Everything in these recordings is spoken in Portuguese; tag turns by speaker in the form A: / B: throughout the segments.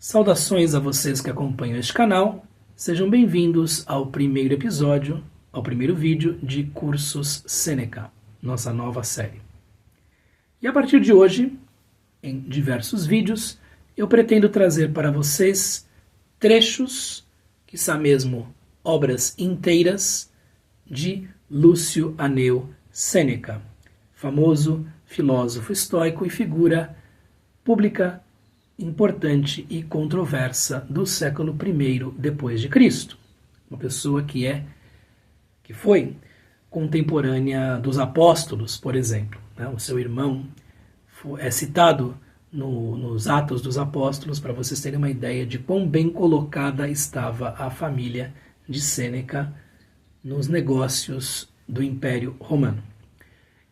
A: Saudações a vocês que acompanham este canal, sejam bem-vindos ao primeiro episódio, ao primeiro vídeo de Cursos Sêneca, nossa nova série. E a partir de hoje, em diversos vídeos, eu pretendo trazer para vocês trechos, quiçá mesmo obras inteiras, de Lúcio Aneu Sêneca, famoso filósofo estoico e figura pública importante e controversa do século I depois de Cristo. Uma pessoa que foi contemporânea dos apóstolos, por exemplo. O seu irmão é citado nos Atos dos Apóstolos, para vocês terem uma ideia de quão bem colocada estava a família de Sêneca nos negócios do Império Romano.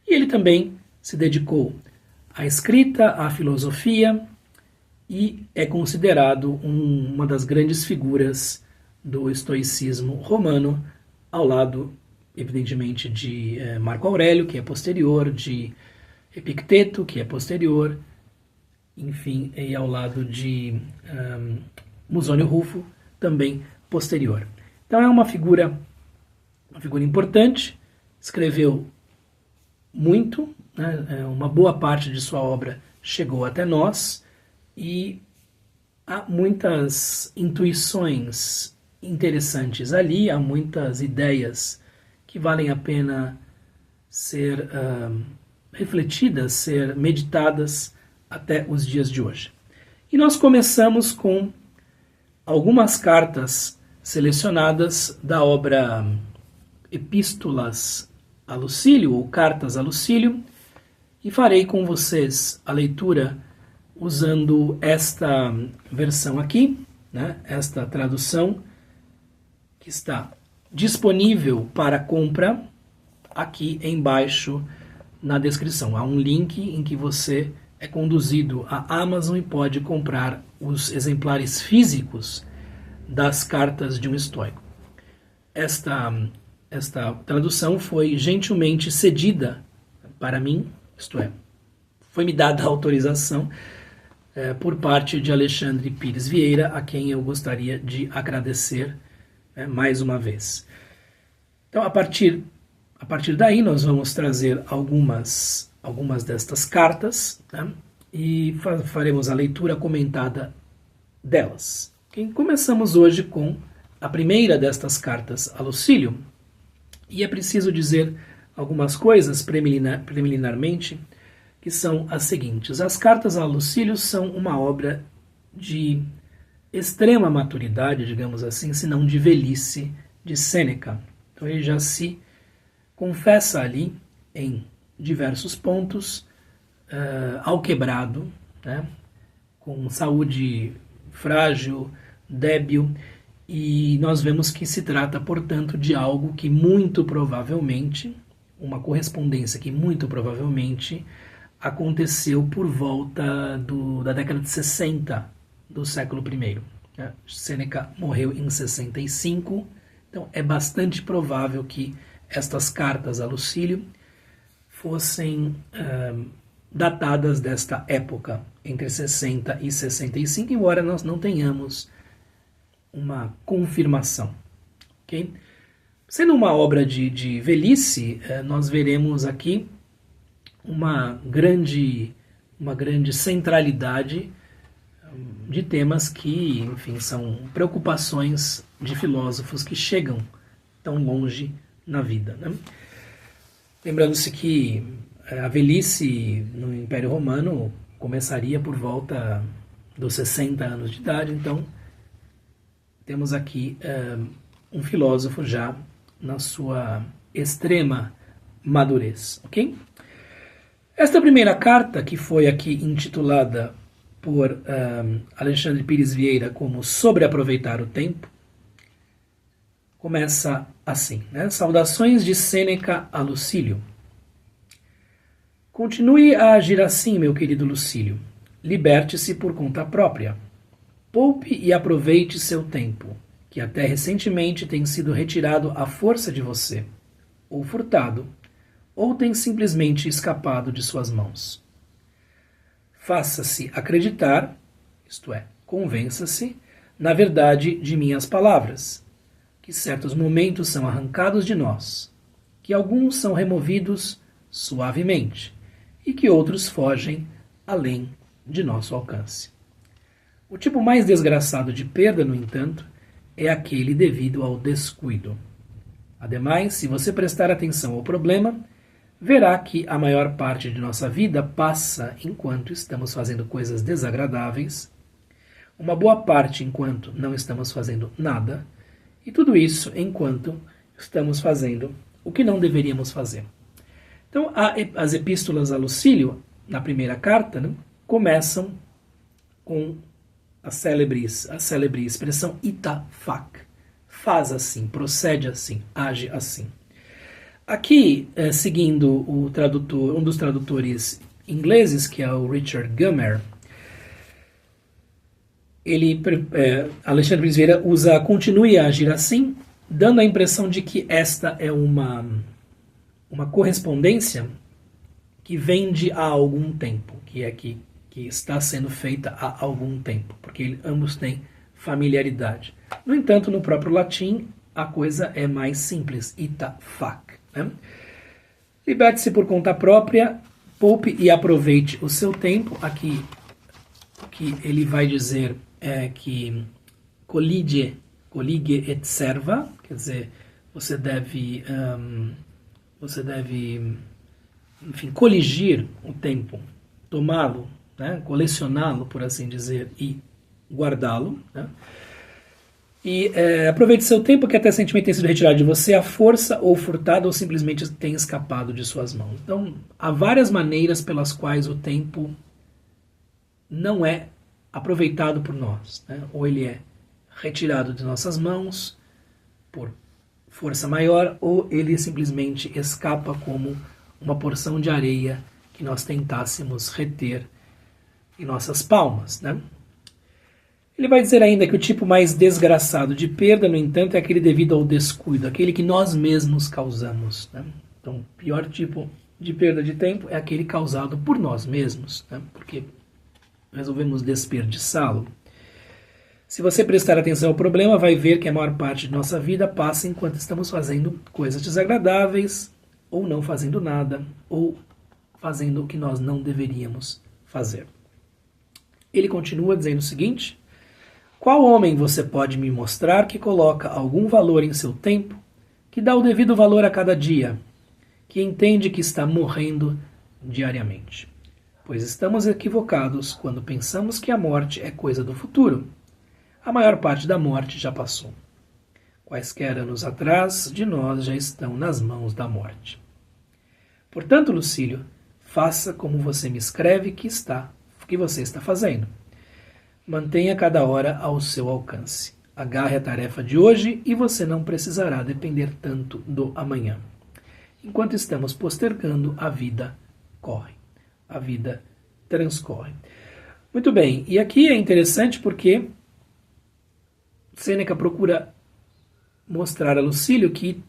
A: E ele também se dedicou à escrita, à filosofia, e é considerado uma das grandes figuras do estoicismo romano, ao lado, evidentemente, de Marco Aurélio, que é posterior, de Epicteto, que é posterior, enfim, e ao lado de Musônio Rufo, também posterior. Então é uma figura importante, escreveu muito, né? Uma boa parte de sua obra chegou até nós, e há muitas intuições interessantes ali, há muitas ideias que valem a pena ser refletidas, ser meditadas até os dias de hoje. E nós começamos com algumas cartas selecionadas da obra Epístolas a Lucílio, ou Cartas a Lucílio, e farei com vocês a leitura usando esta versão aqui, né, esta tradução, que está disponível para compra aqui embaixo na descrição. Há um link em que você é conduzido à Amazon e pode comprar os exemplares físicos das cartas de um estoico. Esta tradução foi gentilmente cedida para mim, isto é, foi-me dada a autorização por parte de Alexandre Pires Vieira, a quem eu gostaria de agradecer mais uma vez. Então, a partir daí, nós vamos trazer algumas destas cartas, né, e faremos a leitura comentada delas. Começamos hoje com a primeira destas cartas a Lucílio, e é preciso dizer algumas coisas preliminarmente, que são as seguintes. As cartas a Lucílio são uma obra de extrema maturidade, digamos assim, se não de velhice, de Sêneca. Então ele já se confessa ali em diversos pontos, alquebrado, né, com saúde frágil, débil, e nós vemos que se trata, portanto, de algo que muito provavelmente, uma correspondência que muito provavelmente aconteceu por volta da década de 60 do século I. Sêneca morreu em 65, então é bastante provável que estas cartas a Lucílio fossem datadas desta época, entre 60 e 65, embora nós não tenhamos uma confirmação. Okay? Sendo uma obra de velhice, nós veremos aqui uma grande centralidade de temas que, enfim, são preocupações de filósofos que chegam tão longe na vida, né? Lembrando-se que a velhice no Império Romano começaria por volta dos 60 anos de idade, então temos aqui um filósofo já na sua extrema madurez, ok? Esta primeira carta, que foi aqui intitulada por Alexandre Pires Vieira como Sobre Aproveitar o Tempo, começa assim, né? Saudações de Sêneca a Lucílio. Continue a agir assim, meu querido Lucílio. Liberte-se por conta própria. Poupe e aproveite seu tempo, que até recentemente tem sido retirado à força de você, ou furtado, ou tem simplesmente escapado de suas mãos. Faça-se acreditar, isto é, Convença-se, na verdade, de minhas palavras, que certos momentos são arrancados de nós, que alguns são removidos suavemente e que outros fogem além de nosso alcance. O tipo mais desgraçado de perda, no entanto, é aquele devido ao descuido. Ademais, se você prestar atenção ao problema, verá que a maior parte de nossa vida passa enquanto estamos fazendo coisas desagradáveis, uma boa parte enquanto não estamos fazendo nada, e tudo isso enquanto estamos fazendo o que não deveríamos fazer. Então, as epístolas a Lucílio, na primeira carta, né, começam com a célebre expressão ita fac. Faz assim, procede assim, age assim. Aqui, seguindo o tradutor, um dos tradutores ingleses, que é o Richard Gummer, Alexandre Brizoeira usa continue a agir assim, dando a impressão de que esta é uma correspondência que vem de há algum tempo, que está sendo feita há algum tempo, porque ambos têm familiaridade. No entanto, no próprio latim, a coisa é mais simples, ita fac. Né? Liberte-se por conta própria, poupe e aproveite o seu tempo. Aqui, o que ele vai dizer é que collige et serva, quer dizer, você deve enfim, coligir o tempo, tomá-lo, né, colecioná-lo, por assim dizer, e guardá-lo. Né? E aproveite seu tempo que até recentemente tem sido retirado de você à força ou furtado ou simplesmente tem escapado de suas mãos. Então, há várias maneiras pelas quais o tempo não é aproveitado por nós. Né? Ou ele é retirado de nossas mãos por força maior, ou ele simplesmente escapa como uma porção de areia que nós tentássemos reter em nossas palmas. Né? Ele vai dizer ainda que o tipo mais desgraçado de perda, no entanto, é aquele devido ao descuido, aquele que nós mesmos causamos. Né? Então, o pior tipo de perda de tempo é aquele causado por nós mesmos, né? Porque resolvemos desperdiçá-lo. Se você prestar atenção ao problema, vai ver que a maior parte de nossa vida passa enquanto estamos fazendo coisas desagradáveis, ou não fazendo nada, ou fazendo o que nós não deveríamos fazer. Ele continua dizendo o seguinte: qual homem você pode me mostrar que coloca algum valor em seu tempo, que dá o devido valor a cada dia, que entende que está morrendo diariamente? Pois estamos equivocados quando pensamos que a morte é coisa do futuro. A maior parte da morte já passou. Quaisquer anos atrás de nós já estão nas mãos da morte. Portanto, Lucílio, faça como você me escreve que você está fazendo. Mantenha cada hora ao seu alcance. Agarre a tarefa de hoje e você não precisará depender tanto do amanhã. Enquanto estamos postergando, a vida corre. A vida transcorre. Muito bem, e aqui é interessante porque Sêneca procura mostrar a Lucílio que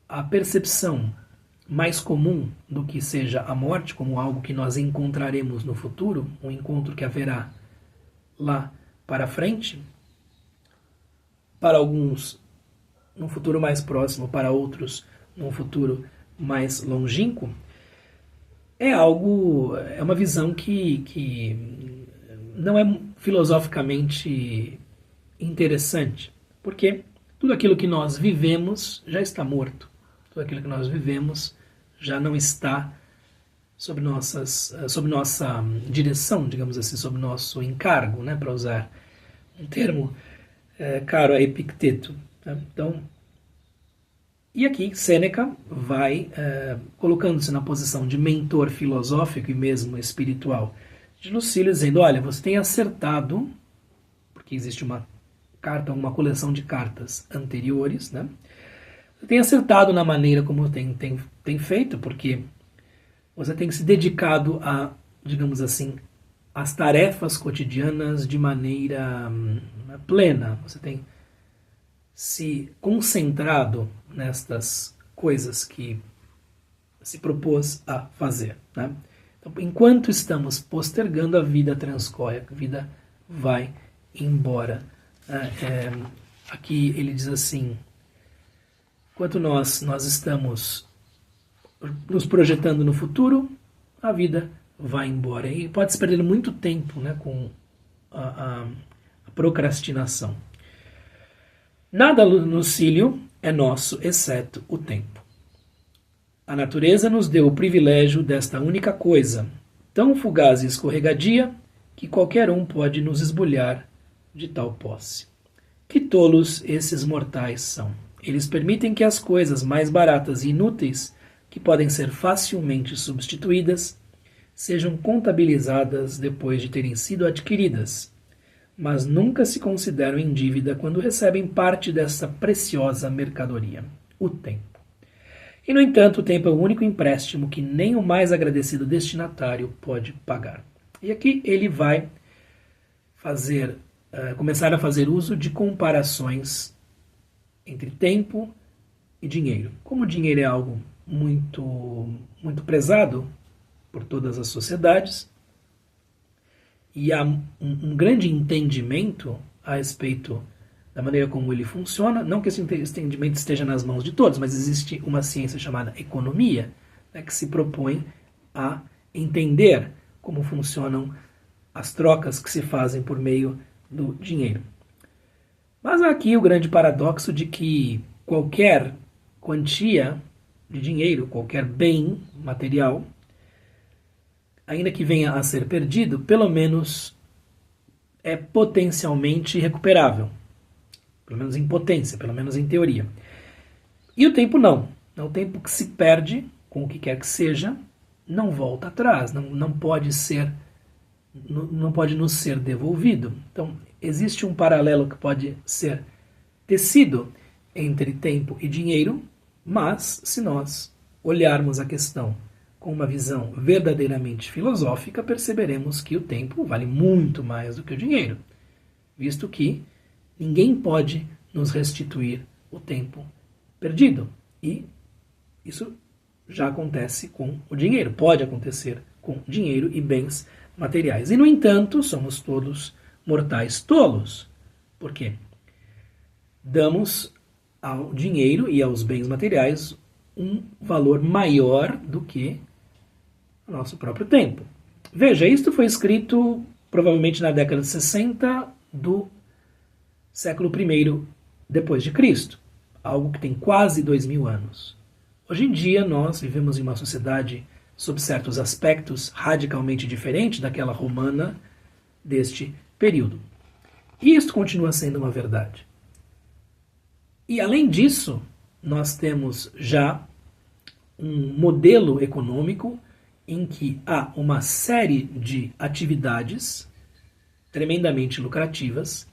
A: a percepção mais comum do que seja a morte como algo que nós encontraremos no futuro, um encontro que haverá lá para frente, para alguns num futuro mais próximo, para outros num futuro mais longínquo, é uma visão que não é filosoficamente interessante, porque tudo aquilo que nós vivemos já está morto, tudo aquilo que nós vivemos já não está sob nossa direção, digamos assim, sob nosso encargo, né, para usar um termo caro a Epicteto. Tá? Então, e aqui Sêneca vai colocando-se na posição de mentor filosófico e mesmo espiritual de Lucílio, dizendo: olha, você tem acertado, porque existe uma coleção de cartas anteriores, né? Você tem acertado na maneira como tem feito, porque você tem se dedicado a, digamos assim, as tarefas cotidianas de maneira plena. Você tem se concentrado nestas coisas que se propôs a fazer. Né? Então, enquanto estamos postergando, a vida transcorre, a vida vai embora. Aqui ele diz assim, enquanto nós estamos nos projetando no futuro, a vida vai embora. E pode se perder muito tempo, né, com a procrastinação. Nada no cílio é nosso, exceto o tempo. A natureza nos deu o privilégio desta única coisa, tão fugaz e escorregadia, que qualquer um pode nos esbulhar de tal posse. Que tolos esses mortais são! Eles permitem que as coisas mais baratas e inúteis, que podem ser facilmente substituídas, sejam contabilizadas depois de terem sido adquiridas, mas nunca se consideram em dívida quando recebem parte dessa preciosa mercadoria, o tempo. E, no entanto, o tempo é o único empréstimo que nem o mais agradecido destinatário pode pagar. E aqui ele vai começar a fazer uso de comparações entre tempo e dinheiro. Como o dinheiro é algo muito prezado por todas as sociedades, e há um grande entendimento a respeito da maneira como ele funciona, não que esse entendimento esteja nas mãos de todos, mas existe uma ciência chamada economia, né, que se propõe a entender como funcionam as trocas que se fazem por meio do dinheiro. Mas há aqui o grande paradoxo de que qualquer quantia de dinheiro, qualquer bem material, ainda que venha a ser perdido, pelo menos é potencialmente recuperável. Pelo menos em potência, pelo menos em teoria. E o tempo não. O tempo que se perde, com o que quer que seja, não volta atrás, não pode nos ser devolvido. Então, existe um paralelo que pode ser tecido entre tempo e dinheiro, mas se nós olharmos a questão com uma visão verdadeiramente filosófica, perceberemos que o tempo vale muito mais do que o dinheiro, visto que ninguém pode nos restituir o tempo perdido. E isso já acontece com o dinheiro, pode acontecer com dinheiro e bens materiais. E, no entanto, somos todos mortais tolos. Por quê? Damos ao dinheiro e aos bens materiais um valor maior do que o nosso próprio tempo. Veja, isto foi escrito provavelmente na década de 60 do século I depois de Cristo, algo que tem quase 2000 anos. Hoje em dia nós vivemos em uma sociedade, sob certos aspectos, radicalmente diferente daquela romana deste período. E isto continua sendo uma verdade. E além disso, nós temos já um modelo econômico em que há uma série de atividades tremendamente lucrativas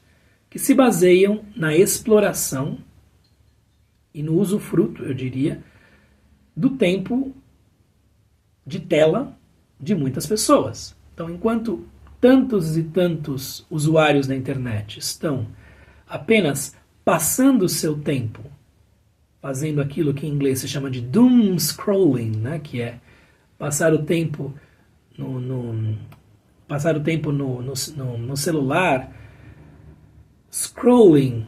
A: que se baseiam na exploração e no usufruto, eu diria, do tempo de tela de muitas pessoas. Então, enquanto tantos e tantos usuários da internet estão apenas passando o seu tempo fazendo aquilo que em inglês se chama de doom scrolling, né, que é passar o tempo no celular, scrolling,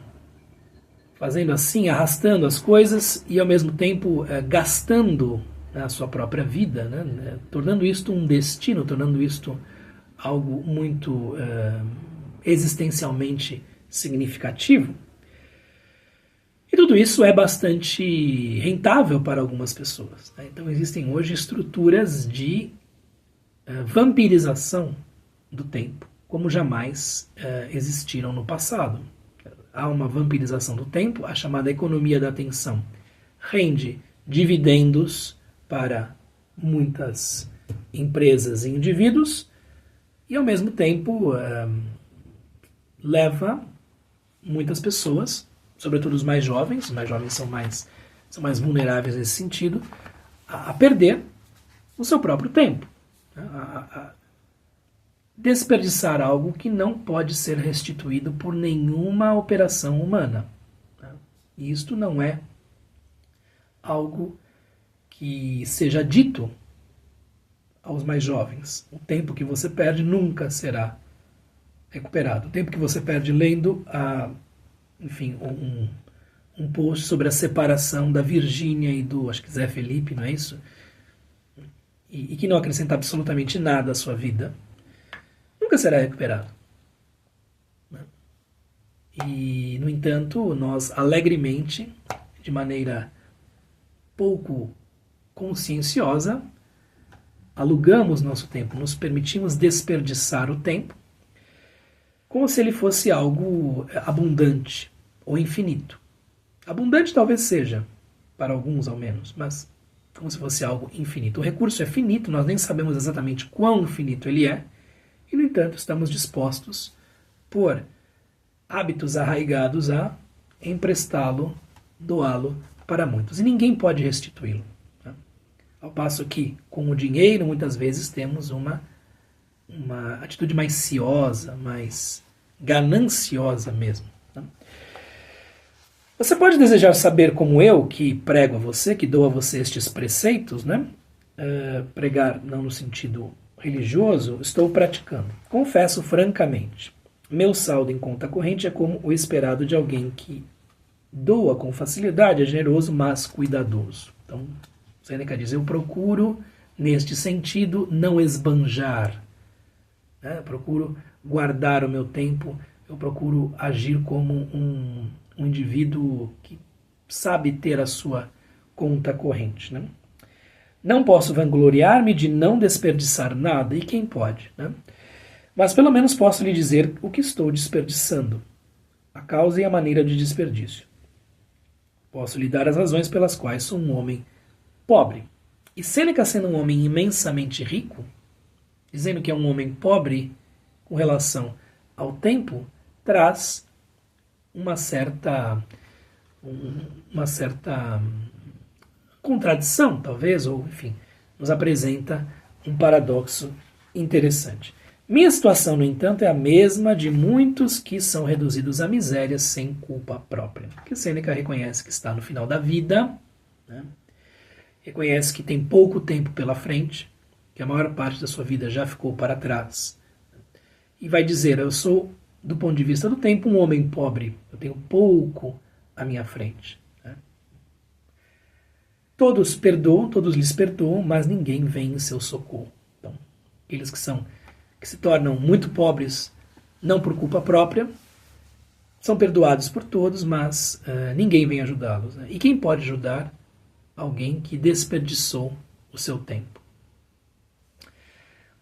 A: fazendo assim, arrastando as coisas e ao mesmo tempo gastando a sua própria vida, né, tornando isto um destino, tornando isto algo muito existencialmente significativo. E tudo isso é bastante rentável para algumas pessoas, né? Então existem hoje estruturas de vampirização do tempo, como jamais existiram no passado. Há uma vampirização do tempo, a chamada economia da atenção rende dividendos para muitas empresas e indivíduos e, ao mesmo tempo, leva muitas pessoas, sobretudo os mais jovens são mais vulneráveis nesse sentido, a perder o seu próprio tempo, a desperdiçar algo que não pode ser restituído por nenhuma operação humana. E isto não é algo que seja dito aos mais jovens. O tempo que você perde nunca será recuperado. O tempo que você perde lendo, enfim, um post sobre a separação da Virgínia e do, acho que Zé Felipe, não é isso? E que não acrescenta absolutamente nada à sua vida, nunca será recuperado. E, no entanto, nós alegremente, de maneira pouco conscienciosa, alugamos nosso tempo, nos permitimos desperdiçar o tempo, como se ele fosse algo abundante ou infinito. Abundante talvez seja, para alguns ao menos, mas como se fosse algo infinito. O recurso é finito, nós nem sabemos exatamente quão finito ele é, e, no entanto, estamos dispostos, por hábitos arraigados a emprestá-lo, doá-lo para muitos. E ninguém pode restituí-lo. Tá? Ao passo que, com o dinheiro, muitas vezes temos uma atitude mais ciosa, mais gananciosa mesmo. Tá? Você pode desejar saber, como eu, que prego a você, que dou a você estes preceitos, né? Pregar não no sentido religioso, estou praticando. Confesso francamente. Meu saldo em conta corrente é como o esperado de alguém que doa com facilidade, é generoso, mas cuidadoso. Então, Sêneca diz, eu procuro, neste sentido, não esbanjar. Né? Procuro guardar o meu tempo, eu procuro agir como um indivíduo que sabe ter a sua conta corrente. Né? Não posso vangloriar-me de não desperdiçar nada, e quem pode? Né? Mas pelo menos posso lhe dizer o que estou desperdiçando, a causa e a maneira de desperdício. Posso lhe dar as razões pelas quais sou um homem pobre. E Sêneca, sendo um homem imensamente rico, dizendo que é um homem pobre com relação ao tempo, traz uma certa contradição, talvez, ou enfim, nos apresenta um paradoxo interessante. Minha situação, no entanto, é a mesma de muitos que são reduzidos à miséria sem culpa própria. Porque Sêneca reconhece que está no final da vida, né? Reconhece que tem pouco tempo pela frente, que a maior parte da sua vida já ficou para trás. E vai dizer, eu sou, do ponto de vista do tempo, um homem pobre, eu tenho pouco à minha frente. Né? Todos perdoam, todos lhes perdoam, mas ninguém vem em seu socorro. Então, aqueles que se tornam muito pobres, não por culpa própria, são perdoados por todos, mas ninguém vem ajudá-los. Né? E quem pode ajudar? Alguém que desperdiçou o seu tempo.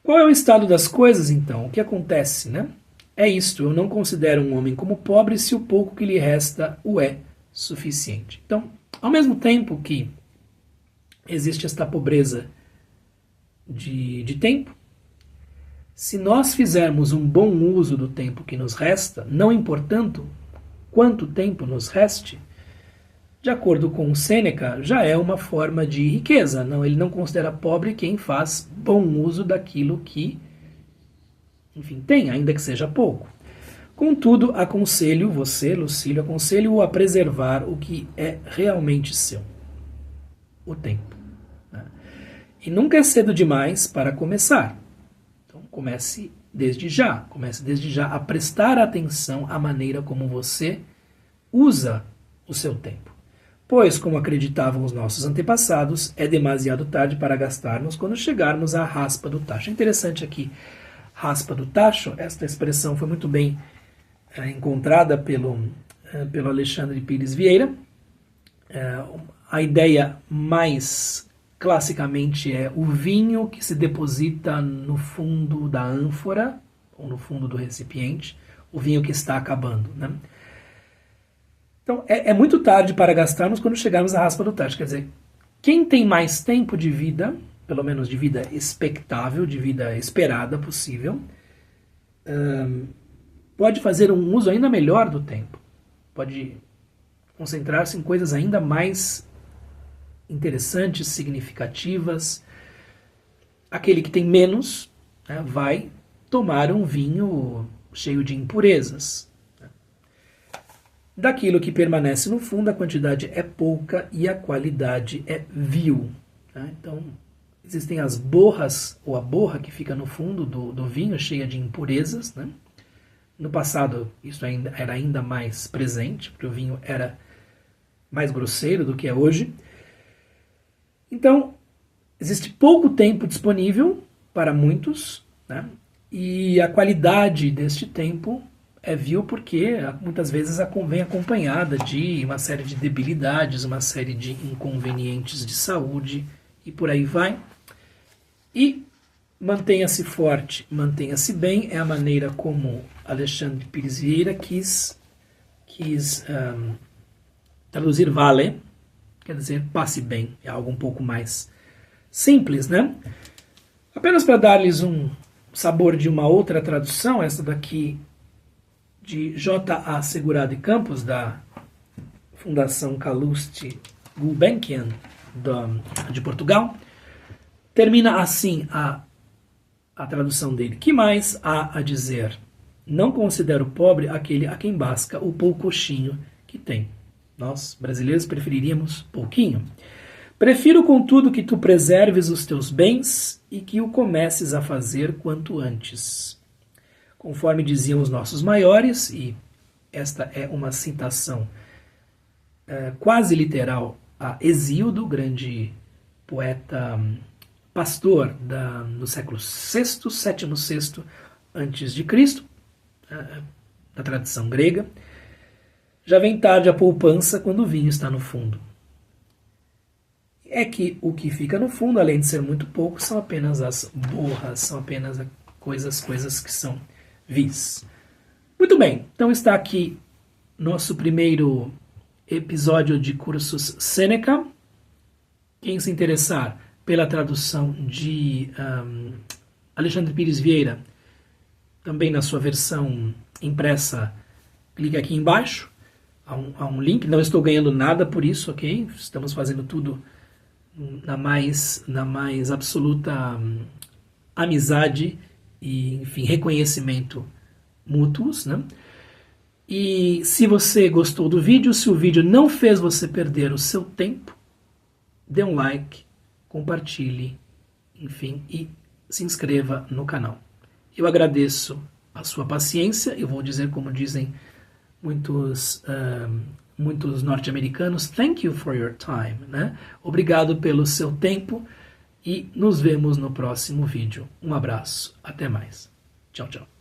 A: Qual é o estado das coisas, então? O que acontece, né? É isto, eu não considero um homem como pobre se o pouco que lhe resta o é suficiente. Então, ao mesmo tempo que existe esta pobreza de tempo, se nós fizermos um bom uso do tempo que nos resta, não importando quanto tempo nos reste, de acordo com Sêneca, já é uma forma de riqueza. Não, ele não considera pobre quem faz bom uso daquilo que, enfim, tem, ainda que seja pouco. Contudo, aconselho você, Lucílio, aconselho-o a preservar o que é realmente seu, o tempo. Né? E nunca é cedo demais para começar. Então, comece desde já a prestar atenção à maneira como você usa o seu tempo. Pois, como acreditavam os nossos antepassados, é demasiado tarde para gastarmos quando chegarmos à raspa do tacho. É interessante aqui, raspa do tacho, esta expressão foi muito bem encontrada pelo Alexandre Pires Vieira. A ideia mais classicamente é o vinho que se deposita no fundo da ânfora, ou no fundo do recipiente, o vinho que está acabando. Né? Então, é muito tarde para gastarmos quando chegarmos à raspa do tacho. Quer dizer, quem tem mais tempo de vida, pelo menos de vida expectável, de vida esperada possível, pode fazer um uso ainda melhor do tempo. Pode concentrar-se em coisas ainda mais interessantes, significativas. Aquele que tem menos, né, vai tomar um vinho cheio de impurezas. Daquilo que permanece no fundo, a quantidade é pouca e a qualidade é vil. Né? Então, existem as borras, ou a borra que fica no fundo do vinho, cheia de impurezas, né? No passado isso era ainda mais presente, porque o vinho era mais grosseiro do que é hoje. Então, existe pouco tempo disponível para muitos, né? E a qualidade deste tempo é vil porque muitas vezes vem acompanhada de uma série de debilidades, uma série de inconvenientes de saúde e por aí vai. E mantenha-se forte, mantenha-se bem, é a maneira como Alexandre Pires Vieira quis traduzir vale, quer dizer, passe bem, é algo um pouco mais simples, né? Apenas para dar-lhes um sabor de uma outra tradução, essa daqui de J.A. Segurado e Campos, da Fundação Calouste Gulbenkian de Portugal, termina assim a tradução dele. Que mais há a dizer? Não considero pobre aquele a quem basca o poucochinho que tem. Nós, brasileiros, preferiríamos pouquinho. Prefiro, contudo, que tu preserves os teus bens e que o comeces a fazer quanto antes. Conforme diziam os nossos maiores, e esta é uma citação quase literal a Hesíodo, grande poeta pastor do século VI, sétimo, sexto antes de Cristo, da tradição grega, já vem tarde a poupança quando o vinho está no fundo. É que o que fica no fundo, além de ser muito pouco, são apenas as borras, são apenas coisas que são vis. Muito bem, então está aqui nosso primeiro episódio de Cursos Sêneca. Quem se interessar pela tradução de Alexandre Pires Vieira, também na sua versão impressa, clique aqui embaixo, há um link, não estou ganhando nada por isso, ok? Estamos fazendo tudo na mais absoluta amizade e, enfim, reconhecimento mútuos, né? E se você gostou do vídeo, se o vídeo não fez você perder o seu tempo, dê um like, compartilhe, enfim, e se inscreva no canal. Eu agradeço a sua paciência, eu vou dizer como dizem muitos norte-americanos, thank you for your time, né? Obrigado pelo seu tempo e nos vemos no próximo vídeo. Um abraço, até mais. Tchau, tchau.